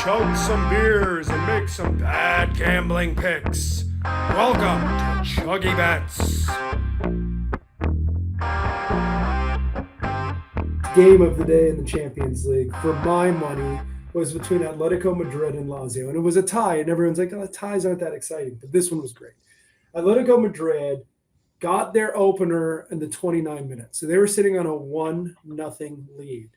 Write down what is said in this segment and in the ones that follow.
chug some beers and make some bad gambling picks. Welcome to ChuggieBets. Game of the day in the Champions League, for my money, was between Atletico Madrid and Lazio. And it was a tie, and everyone's like, oh, ties aren't that exciting. But this one was great. Atletico Madrid got their opener in the 29 minutes. So they were sitting on a 1-0 lead.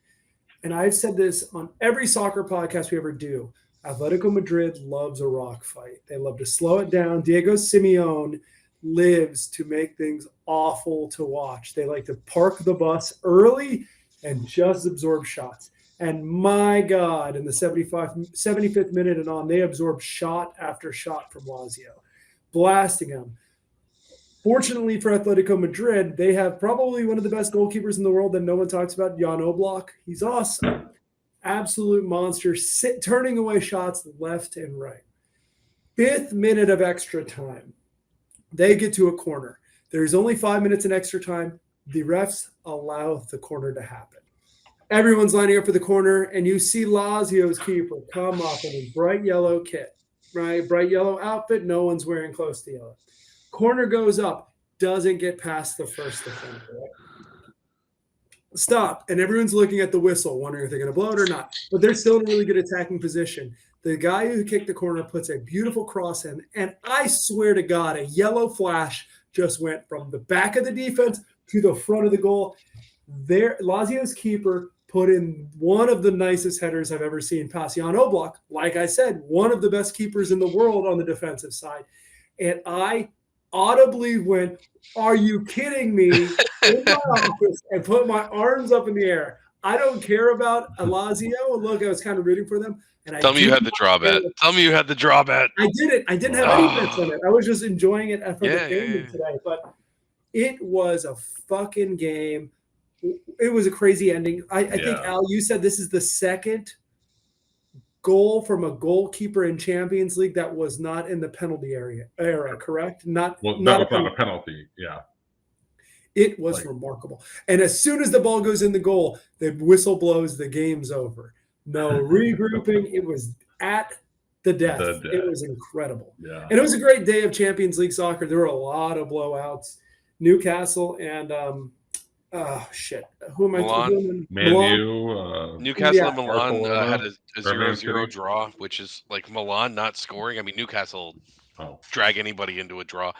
And I've said this on every soccer podcast we ever do. Atletico Madrid loves a rock fight. They love to slow it down. Diego Simeone lives to make things awful to watch. They like to park the bus early and just absorb shots. And my God, in the 75th minute and on, they absorbed shot after shot from Lazio, blasting them. Fortunately for Atletico Madrid, they have probably one of the best goalkeepers in the world that no one talks about, Jan Oblak. He's awesome. Absolute monster, turning away shots left and right. 5th minute of extra time. They get to a corner. There's only 5 minutes in extra time. The refs allow the corner to happen. Everyone's lining up for the corner, and you see Lazio's keeper come up in a bright yellow kit, right? Bright yellow outfit. No one's wearing close to yellow. Corner goes up, doesn't get past the first defender. Right? Stop. And everyone's looking at the whistle, wondering if they're going to blow it or not. But they're still in a really good attacking position. The guy who kicked the corner puts a beautiful cross in, and I swear to God, a yellow flash just went from the back of the defense to the front of the goal. There, Lazio's keeper put in one of the nicest headers I've ever seen past Jan Oblak. Like I said, one of the best keepers in the world on the defensive side. And I audibly went, are you kidding me, in my office, and put my arms up in the air. I don't care about Lazio. Look, I was kind of rooting for them. And Tell me you had the draw bet. Tell me you had the draw bet. I didn't. I didn't have any bets on it. I was just enjoying it for the family today. But it was a fucking game. It was a crazy ending. I think, Al, you said this is the second goal from a goalkeeper in Champions League that was not in the penalty era, correct? Not a penalty. Yeah. It was remarkable. And as soon as the ball goes in the goal, the whistle blows, the game's over. No regrouping. It was at the death. It was incredible. Yeah. And it was a great day of Champions League soccer. There were a lot of blowouts. Newcastle and who am I talking about? Newcastle and Milan had a 0-0 draw, which is like Milan not scoring. I mean, Newcastle drag anybody into a draw.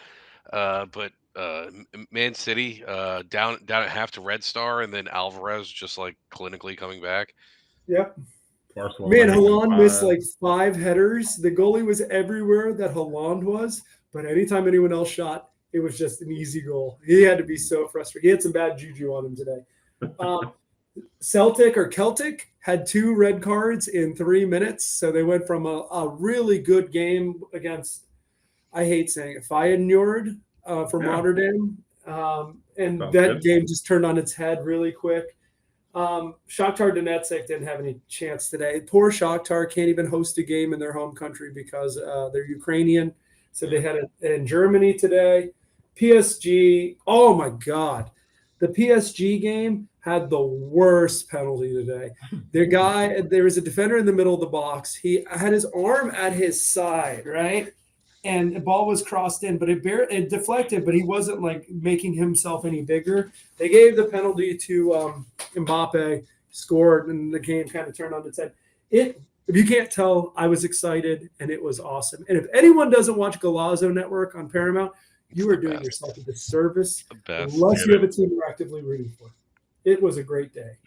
But Man City down at half to Red Star, and then Alvarez just like clinically coming back. Yep. Man, Haaland missed like 5 headers. The goalie was everywhere that Haaland was, but anytime anyone else shot, it was just an easy goal. He had to be so frustrated. He had some bad juju on him today. Celtic had 2 red cards in 3 minutes. So they went from a really good game against, I hate saying it, Feyenoord from Rotterdam. And that game just turned on its head really quick. Shakhtar Donetsk didn't have any chance today. Poor Shakhtar can't even host a game in their home country because they're Ukrainian. So they had it in Germany today. PSG, oh my God. The PSG game had the worst penalty today. There was a defender in the middle of the box. He had his arm at his side, right? And the ball was crossed in, but it deflected, but he wasn't like making himself any bigger. They gave the penalty to Mbappe, scored, and the game kind of turned on its head. If you can't tell, I was excited, and it was awesome. And if anyone doesn't watch Golazo Network on Paramount, you are doing yourself a disservice unless you have a team you're actively rooting for. It was a great day.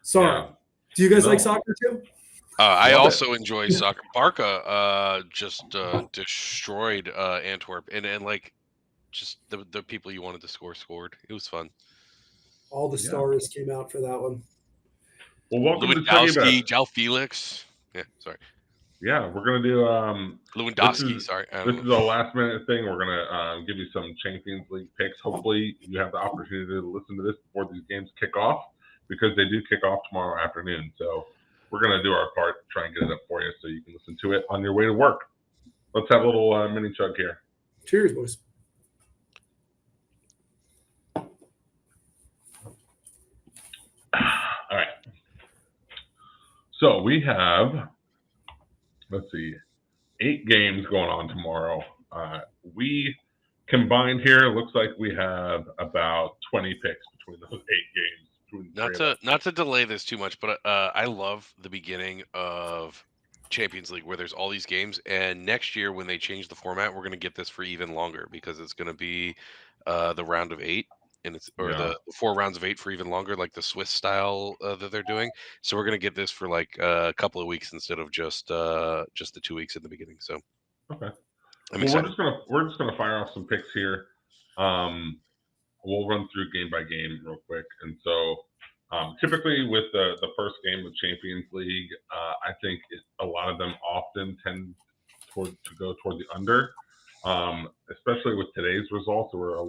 Sorry. Yeah. Do you guys like soccer too? I also enjoy soccer. Barca just destroyed Antwerp, and like just the people you wanted to scored. It was fun. All the stars came out for that one. Well, welcome Lewandowski, to João Felix. Yeah, sorry. Yeah, we're gonna do Lewandowski. This is a last minute thing. We're gonna give you some Champions League picks. Hopefully, you have the opportunity to listen to this before these games kick off, because they do kick off tomorrow afternoon. So we're gonna do our part to try and get it up for you so you can listen to it on your way to work. Let's have a little mini chug here. Cheers, boys. All right. So we have let's see, 8 games going on tomorrow. We combined here, it looks like we have about 20 picks between those 8 games. Not to delay this too much, but I love the beginning of Champions League where there's all these games, and next year when they change the format, we're going to get this for even longer because it's going to be the round of 8, and the 4 rounds of 8 for even longer, like the Swiss style that they're doing. So we're going to get this for like a couple of weeks instead of just the 2 weeks in the beginning. So okay, excited. we're just gonna fire off some picks here. We'll run through game by game real quick, and so. Typically, with the first game of Champions League, I think a lot of them often tend to go toward the under, especially with today's results. There were a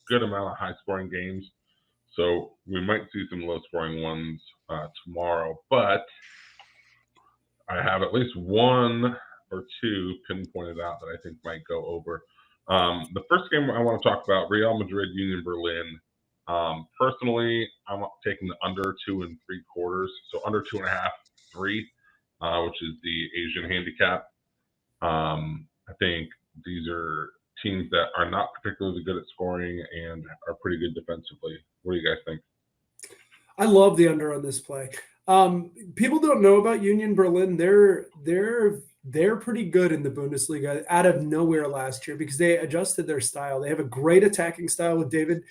good amount of high-scoring games, so we might see some low-scoring ones tomorrow. But I have at least 1 or 2 pinpointed out that I think might go over. The first game I want to talk about, Real Madrid, Union Berlin. Personally, I'm taking the under 2 3/4, so under 2.5, 3, which is the Asian handicap. I think these are teams that are not particularly good at scoring and are pretty good defensively. What do you guys think? I love the under on this play. People don't know about Union Berlin. They're pretty good in the Bundesliga out of nowhere last year because they adjusted their style. They have a great attacking style with David,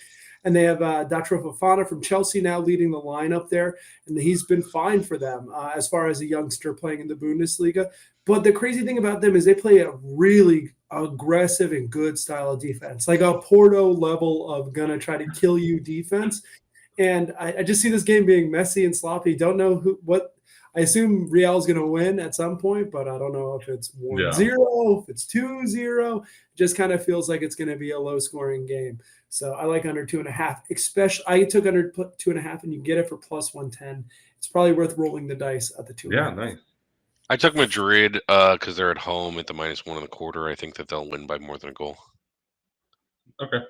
and they have Datro Fofana from Chelsea now leading the line up there, and he's been fine for them as far as a youngster playing in the Bundesliga. But the crazy thing about them is they play a really aggressive and good style of defense, like a Porto level of gonna try to kill you defense. And I just see this game being messy and sloppy. Don't know what. I assume Real is going to win at some point, but I don't know if it's 1-0, if it's 2-0. Just kind of feels like it's going to be a low-scoring game. So I like under 2.5. Especially, I took under 2.5, and you get it for plus 110. It's probably worth rolling the dice at the 2.5. Yeah, nice. I took Madrid because they're at home at the -1.25. I think that they'll win by more than a goal. Okay.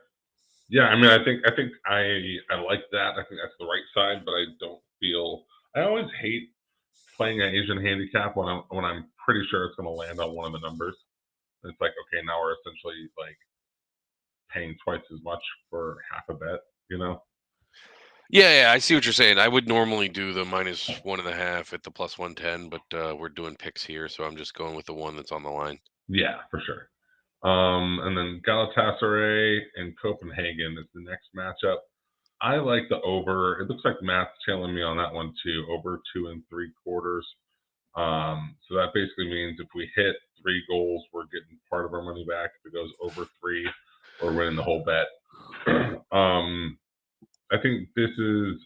Yeah, I mean, I think I like that. I think that's the right side, but I don't feel. I always hate playing an Asian handicap when I'm pretty sure it's going to land on one of the numbers. It's like, okay, now we're essentially like paying twice as much for half a bet, you know? Yeah, I see what you're saying. I would normally do the -1.5 at the plus 110, but we're doing picks here, so I'm just going with the one that's on the line. Yeah, for sure. And then Galatasaray and Copenhagen is the next matchup. I like the over. It looks like Matt's tailing me on that one too. Over 2 3/4. So that basically means if we hit 3 goals, we're getting part of our money back. If it goes over 3, we're winning the whole bet. I think these are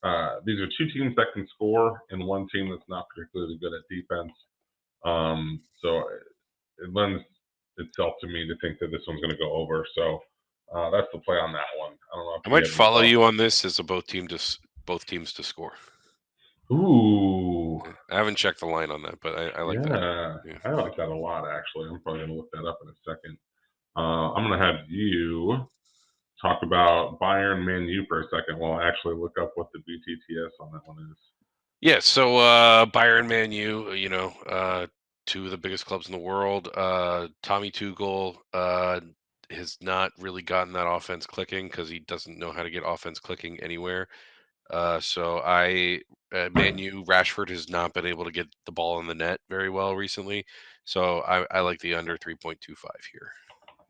2 teams that can score and 1 team that's not particularly good at defense. So it lends itself to me to think that this one's going to go over. So that's the play on that one. I don't know. If I might follow you on this as both teams to score. Ooh. I haven't checked the line on that, but I like that. Yeah, I like that a lot, actually. I'm probably going to look that up in a second. I'm going to have you talk about Bayern Man U for a second while I actually look up what the BTTS on that one is. Yeah, so Bayern Man U, 2 of the biggest clubs in the world. Tommy Tuchel has not really gotten that offense clicking because he doesn't know how to get offense clicking anywhere. So Man U, Rashford has not been able to get the ball in the net very well recently. So I like the under 3.25 here.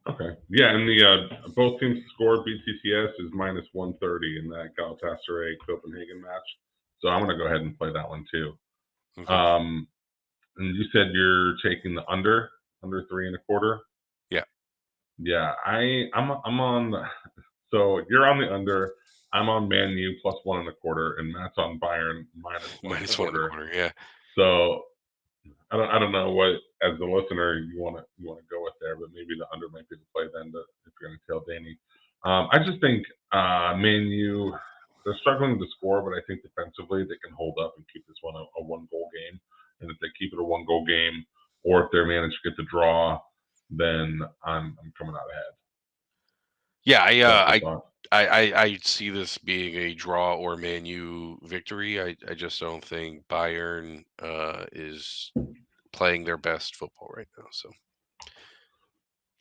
Okay. Yeah, and the both teams score BTTS is -130 in that Galatasaray Copenhagen match. So I'm going to go ahead and play that one too. Okay. And you said you're taking the under 3.25. Yeah. Yeah, I'm on. So you're on the under. I'm on Man U plus 1.25, and Matt's on Bayern -1.25. Yeah. So I don't know what, as the listener, you want to go with there, but maybe the under might be the play then. If you're going to tell Danny, I just think Man U, they're struggling to score, but I think defensively they can hold up and keep this one a 1-goal game. And if they keep it a 1-goal game, or if they're managed to get the draw, then I'm coming out ahead. Yeah, I see this being a draw or Man U victory. I just don't think Bayern is playing their best football right now. So.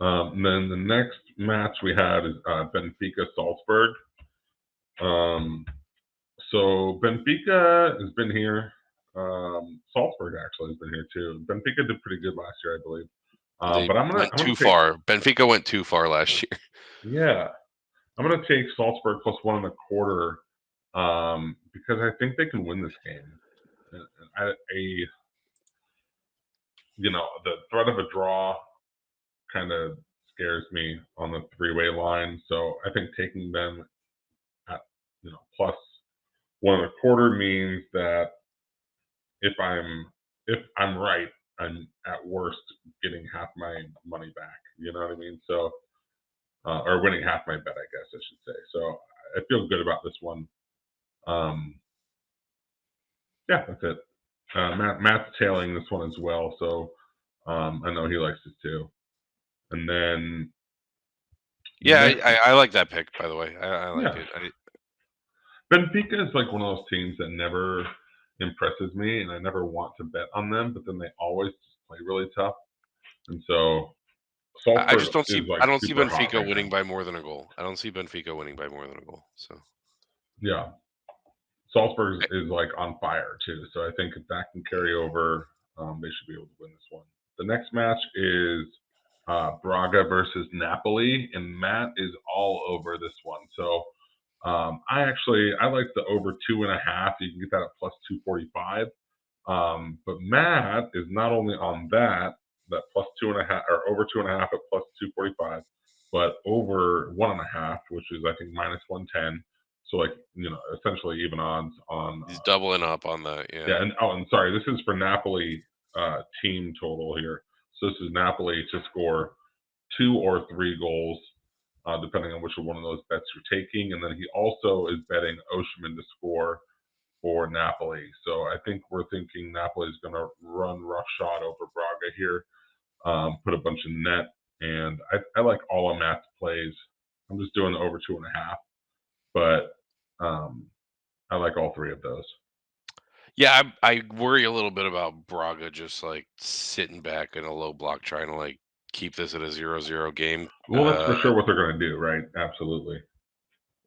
And then the next match we had is Benfica Salzburg. So Benfica has been here. Salzburg actually has been here too. Benfica did pretty good last year, I believe. But I'm went gonna too far. Benfica went too far last year. Yeah, I'm gonna take Salzburg plus 1.25 because I think they can win this game. And the threat of a draw kind of scares me on the three-way line. So I think taking them at plus 1.25 means that if I'm right, I'm at worst getting half my money back. You know what I mean? So or winning half my bet, I guess I should say. So I feel good about this one. Yeah, that's it. Matt's tailing this one as well, so I know he likes it too. And then I like that pick, by the way. I like it. Benfica is like one of those teams that never impresses me, and I never want to bet on them, but then they always just play really tough. And so Salzburg I just don't see. like I don't see Benfica right winning now. by more than a goal. I don't see Benfica winning by more than a goal. So yeah, Salzburg is like on fire too. So I think if that can carry over, they should be able to win this one. The next match is Braga versus Napoli, and Matt is all over this one. So I like the over 2.5. You can get that at plus 245. But Matt is not only on that plus 2.5 or over 2.5 at plus 245, but over 1.5, which is I think minus 110. So essentially even odds on. He's doubling up on that. Yeah. Yeah, and I'm sorry, this is for Napoli team total here. So this is Napoli to score 2 or 3 goals, depending on which one of those bets you're taking. And then he also is betting Osimhen to score for Napoli. So I think we're thinking Napoli is going to run roughshod over Braga here, put a bunch of net. And I like all of Matt's plays. I'm just doing the over 2.5, but I like all 3 of those. Yeah, I worry a little bit about Braga just like sitting back in a low block, trying to like keep this at a 0-0 game. Well, that's for sure what they're going to do, right? Absolutely.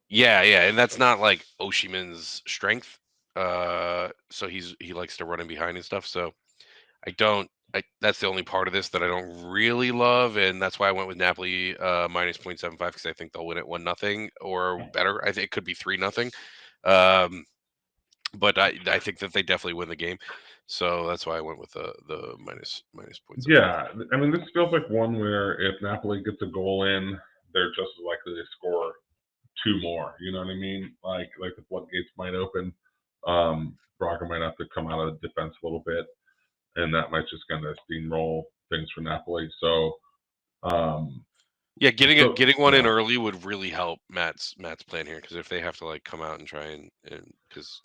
Yeah, and that's not like Osimhen's strength. So he likes to run in behind and stuff. So that's the only part of this that I don't really love, and that's why I went with Napoli minus 0.75 because I think they'll win it 1-0 or better. I think it could be 3-0. But I think that they definitely win the game, so that's why I went with the minus 0.75. Yeah, I mean this feels like one where if Napoli gets a goal in, they're just as likely to score 2 more. You know what I mean? Like the floodgates might open. Braga might have to come out of the defense a little bit, and that might just kind of steamroll things for Napoli. So, getting one in early would really help Matt's plan here, because if they have to like come out and try and because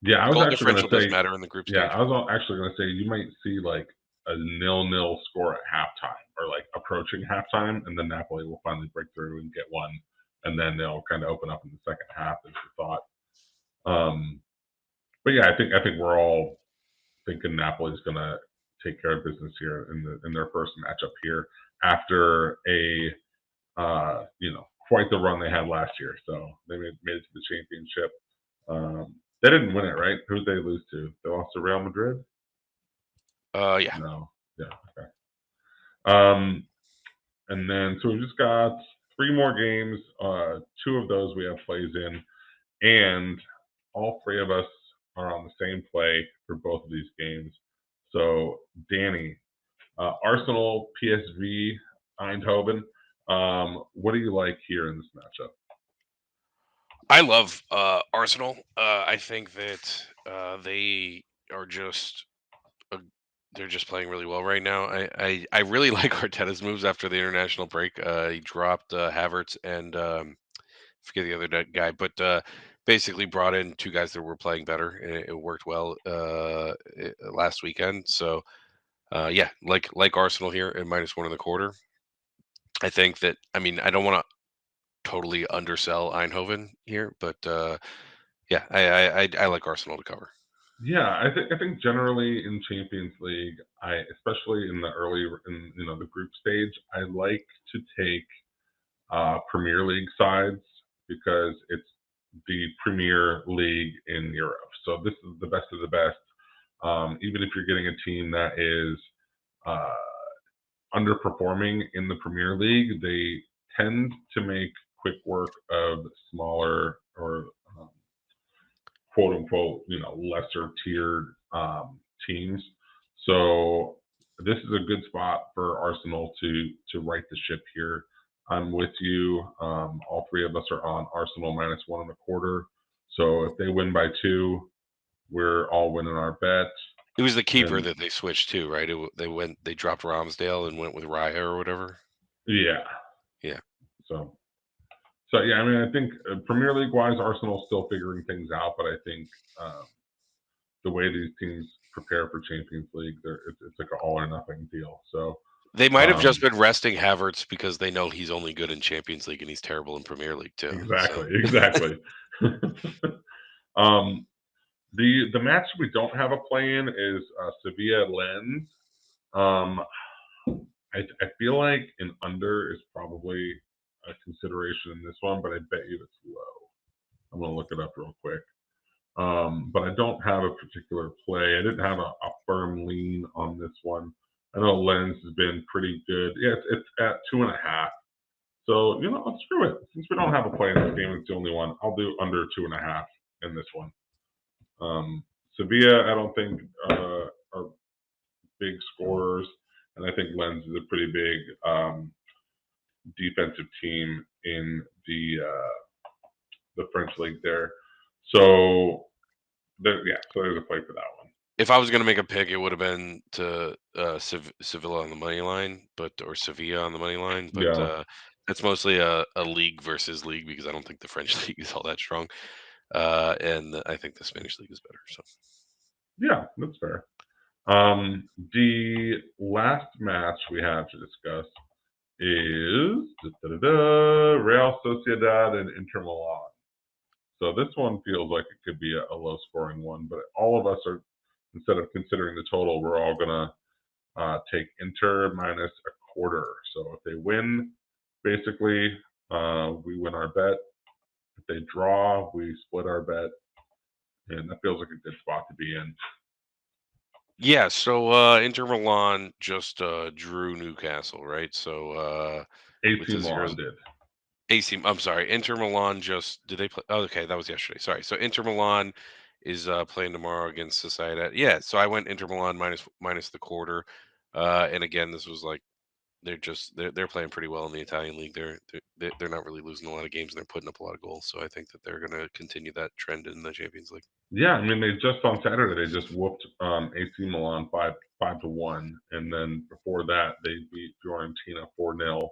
I was goal actually differential going to say does matter in the group stage. Yeah, I was actually going to say you might see like a 0-0 score at halftime or like approaching halftime, and then Napoli will finally break through and get one, and then they'll kind of open up in the second half, as you thought. But yeah, I think we're all thinking Napoli's going to take care of business here in their first matchup here after a quite the run they had last year. So they made it to the championship. They didn't win it, right? Who did they lose to? They lost to Real Madrid? Yeah. No. Yeah, okay. And then so we've just got 3 more games. 2 of those we have plays in, and all 3 of us are on the same play for both of these games. So Danny, Arsenal, PSV, Eindhoven. What do you like here in this matchup? I love Arsenal. I think that they are they're just playing really well right now. I really like Arteta's moves after the international break. He dropped Havertz and forget the other guy, but basically brought in 2 guys that were playing better, and it worked well last weekend. So like Arsenal here at minus 1.25. I think that I don't want to totally undersell Eindhoven here, but I like Arsenal to cover. Yeah, I think generally in Champions League, especially in the the group stage, I like to take Premier League sides because it's the Premier League in Europe. So this is the best of the best. Even if you're getting a team that is uh, underperforming in the Premier League, they tend to make quick work of smaller or quote unquote, lesser tiered teams. So this is a good spot for Arsenal to right the ship here. I'm with you. All three of us are on Arsenal -1.25. So if they win by 2, we're all winning our bet. It was the keeper And that they switched to, right? They dropped Ramsdale and went with Raya or whatever. yeah, Yeah. So yeah, I mean, I think Premier League wise, Arsenal's still figuring things out, but I think the way these teams prepare for Champions League, it's like an all or nothing deal. So They might have just been resting Havertz because they know he's only good in Champions League and he's terrible in Premier League too. exactly. um, the match we don't have a play in is Sevilla Lens. I feel like an under is probably a consideration in this one, but I bet you it's low. I'm gonna look it up real quick. But I don't have a particular play. I didn't have a firm lean on this one. I know Lens has been pretty good. Yeah, it's at 2.5. So screw it. Since we don't have a play in this game, it's the only one. I'll do under 2.5 in this one. Sevilla, I don't think are big scorers, and I think Lens is a pretty big defensive team in the French league there. So there's a play for that one. If I was going to make a pick, it would have been to Sevilla on the money line, or Sevilla on the money line. But it's mostly a league versus league because I don't think the French league is all that strong, and I think the Spanish league is better. So yeah, that's fair. The last match we have to discuss is Real Sociedad and Inter Milan. So this one feels like it could be a low-scoring one, but all of us are, instead of considering the total, we're all gonna take Inter -0.25. So if they win, basically, we win our bet. If they draw, we split our bet, and that feels like a good spot to be in. yeah, so Inter Milan just drew Newcastle, right? So AC Milan did. I'm sorry. Inter Milan did they play? Oh, okay, that was yesterday. Sorry. So Inter Milan is playing tomorrow against Sociedad. Yeah. So I went Inter Milan minus the quarter. And again, this was like they're playing pretty well in the Italian league. They're not really losing a lot of games and they're putting up a lot of goals. So I think that they're going to continue that trend in the Champions League. Yeah, I mean, they just on Saturday they just whooped AC Milan 5-1, and then before that they beat Fiorentina 4-0.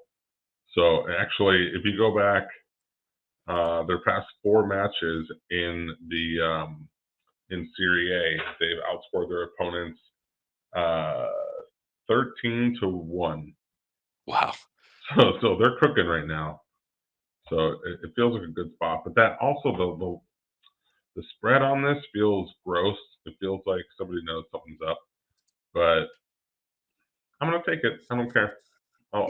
So actually, if you go back, their past 4 matches in the in Serie A, they've outscored their opponents 13-1. Wow. So they're cooking right now. So it feels like a good spot, but that also the spread on this feels gross. It feels like somebody knows something's up, but I'm gonna take it. I don't care. I'll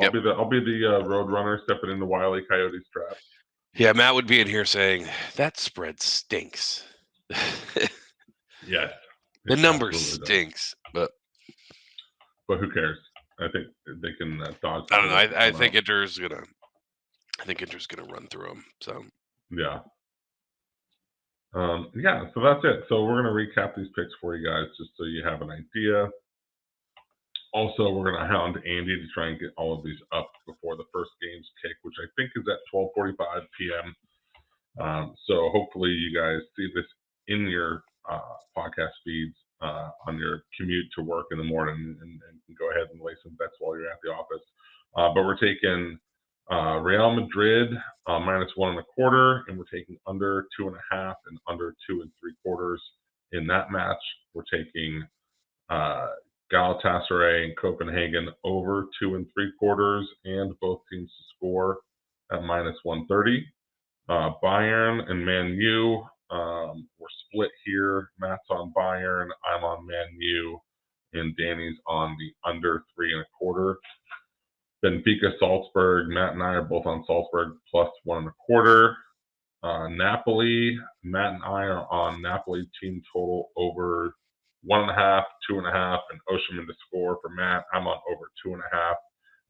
be the road runner stepping into Wile E. Coyote's trap. Yeah, Matt would be in here saying that spread stinks. Yes, the number stinks, but who cares? I think they can dodge. I don't know. I think Inter's gonna run through them. So yeah. So that's it. So we're gonna recap these picks for you guys, just so you have an idea. Also, we're gonna hound Andy to try and get all of these up before the first game's kick, which I think is at 12:45 p.m. So hopefully you guys see this in your podcast feeds on your commute to work in the morning, and can go ahead and lay some bets while you're at the office. But we're taking Real Madrid -1.25, and we're taking under 2.5 and under 2.75 in that match. We're taking Galatasaray and Copenhagen over 2.75, and both teams to score at -130. Bayern and Man U We're split here. Matt's on Bayern. I'm on Man U. And Danny's on the under 3.25. Benfica, Salzburg. Matt and I are both on Salzburg plus 1.25. Napoli. Matt and I are on Napoli team total over 1.5, 2.5, and Osimhen to score for Matt. I'm on over 2.5,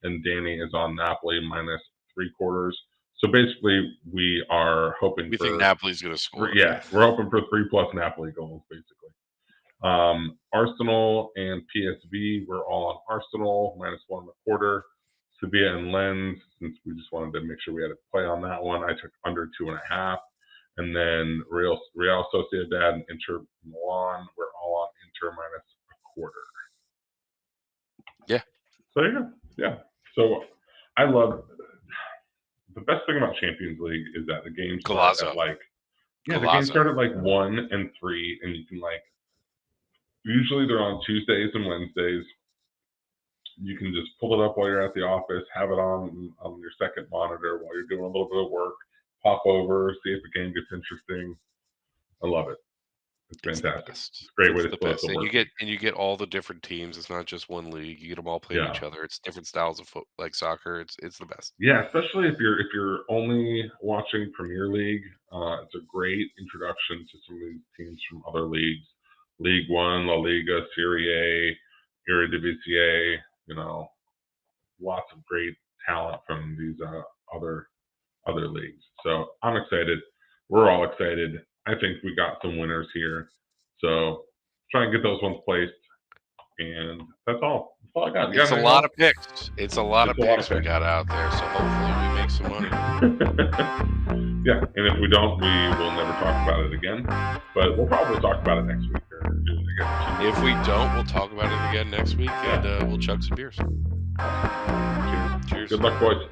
and Danny is on Napoli minus 3/4. So basically, we are hoping we think Napoli's going to score. Yeah, we're hoping for 3+ Napoli goals, basically. Arsenal and PSV, we're all on Arsenal minus 1.25. Sevilla and Lens, since we just wanted to make sure we had a play on that one, I took under 2.5. And then Real Sociedad and Inter Milan, we're all on Inter minus 1/4. Yeah. So there you go. Yeah. So I love the best thing about Champions League is that the games start at the games start at 1 and 3, and you can usually they're on Tuesdays and Wednesdays. You can just pull it up while you're at the office, have it on your second monitor while you're doing a little bit of work, pop over, see if the game gets interesting. I love it. It's fantastic. It's a great way to split the work. And you get all the different teams. It's not just one league. You get them all playing each other. It's different styles of soccer. It's the best. Yeah, especially if you're only watching Premier League. It's a great introduction to some of these teams from other leagues. League One, La Liga, Serie A, Eredivisie, lots of great talent from these other leagues. So I'm excited. We're all excited. I think we got some winners here. So try and get those ones placed. And that's all. That's all I got. It's a lot of picks. It's a lot of picks we got out there. So hopefully we make some money. Yeah, and if we don't, we will never talk about it again. But we'll probably talk about it next week. If we don't, we'll talk about it again next week, and we'll chug some beers. Cheers. Good luck, boys.